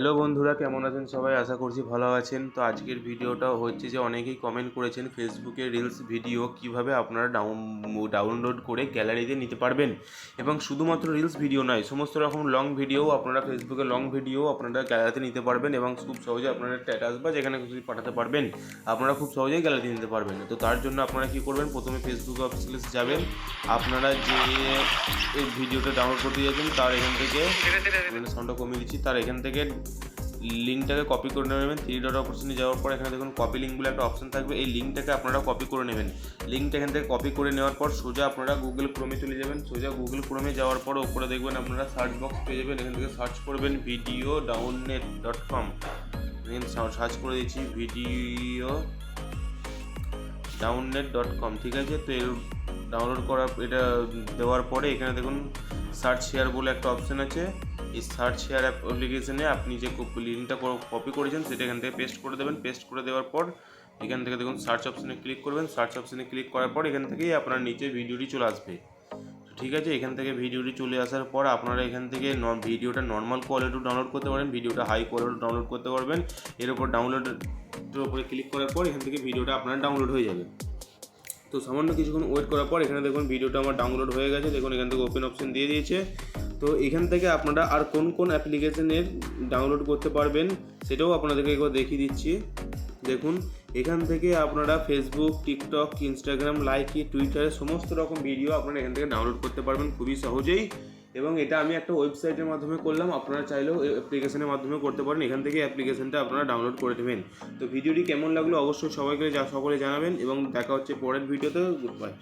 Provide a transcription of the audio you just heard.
Hello বন্ধুরা, কেমন আছেন সবাই? আশা করছি ভালো আছেন। তো আজকের ভিডিওটা হচ্ছে যে অনেকেই কমেন্ট করেছেন ফেসবুকে রিলস ভিডিও কিভাবে আপনারা ডাউনলোড করে গ্যালারিতে নিতে পারবেন, এবং শুধুমাত্র রিলস ভিডিও নয়, সমস্ত রকম লং ভিডিও আপনারা ফেসবুকে লং ভিডিও আপনারা গ্যালারিতে নিতে পারবেন এবং খুব সহজে আপনারা স্ট্যাটাস বা যেখানে খুশি পাঠাতে পারবেন। আপনারা খুব সহজেই গ্যালারিতে নিতে পারবেন। তো তার জন্য আপনারা কী করবেন, প্রথমে ফেসবুক অফিসিয়ালে যাবেন। আপনারা যে এই ভিডিওটা ডাউনলোড করতে যাচ্ছেন তার এখান থেকে সাউন্ডটা কমিয়ে দিচ্ছি, তার এখান থেকে লিঙ্কটাকে কপি করে নেবেন। 3 ডট অপশনে যাওয়ার পর এখানে দেখুন কপি লিঙ্ক বলে একটা অপশন থাকবে, এই লিঙ্কটাকে আপনারা কপি করে নেবেন। লিঙ্কটা এখান থেকে কপি করে নেওয়ার পর সোজা আপনারা গুগল ক্রোমে চলে যাবেন। সোজা গুগল ক্রোমে যাওয়ার পর ওপরে দেখবেন আপনারা সার্চ বক্স পেয়ে যাবেন। এখান থেকে সার্চ করবেন videodownnet.com। এখানে সার্চ করে দিচ্ছি videodownnet.com, ঠিক আছে। তো এর ডাউনলোড করা এটা দেওয়ার পরে এখানে দেখুন সার্চ শেয়ার বলে একটা অপশান আছে। এই সার্চ শেয়ার অ্যাপ্লিকেশনে আপনি যে লিঙ্কটা কপি করেছেন সেটা এখান থেকে পেস্ট করে দেবেন। পেস্ট করে দেওয়ার পর এখান থেকে দেখুন সার্চ অপশানে ক্লিক করবেন। সার্চ অপশানে ক্লিক করার পর এখান থেকেই আপনার নিচে ভিডিওটি চলে আসবে। ঠিক আছে, এখান থেকে ভিডিওটি চলে আসার পর আপনারা এখান থেকে ভিডিওটা নর্মাল কোয়ালিটিও ডাউনলোড করতে পারেন, ভিডিওটা হাই কোয়ালিটি ডাউনলোড করতে পারবেন। এর উপর ডাউনলোডের উপরে ক্লিক করার পর এখান থেকে ভিডিওটা আপনার ডাউনলোড হয়ে যাবে। তো সামান্য কিছুক্ষণ ওয়েট করার পর এখানে দেখুন ভিডিওটা আমার ডাউনলোড হয়ে গেছে। দেখুন এখান থেকে ওপেন অপশন দিয়ে দিয়েছে। তো এখান থেকে আপনারা আর কোন কোন অ্যাপ্লিকেশনের ডাউনলোড করতে পারবেন সেটাও আপনাদেরকে একবার দেখিয়ে দিচ্ছি। দেখুন এখান থেকে আপনারা ফেসবুক, টিকটক, ইনস্টাগ্রাম, লাইকি, টুইটারের সমস্ত রকম ভিডিও আপনারা এখান থেকে ডাউনলোড করতে পারবেন খুবই সহজেই। এবং এটা আমি একটা ওয়েবসাইটের মাধ্যমে করলাম, আপনারা চাইলেও অ্যাপ্লিকেশনের মাধ্যমে করতে পারেন। এখান থেকে অ্যাপ্লিকেশনটা আপনারা ডাউনলোড করে নেবেন। তো ভিডিওটি কেমন লাগলো অবশ্যই সকলে জানাবেন এবং দেখা হচ্ছে পরের ভিডিওতে। Good bye.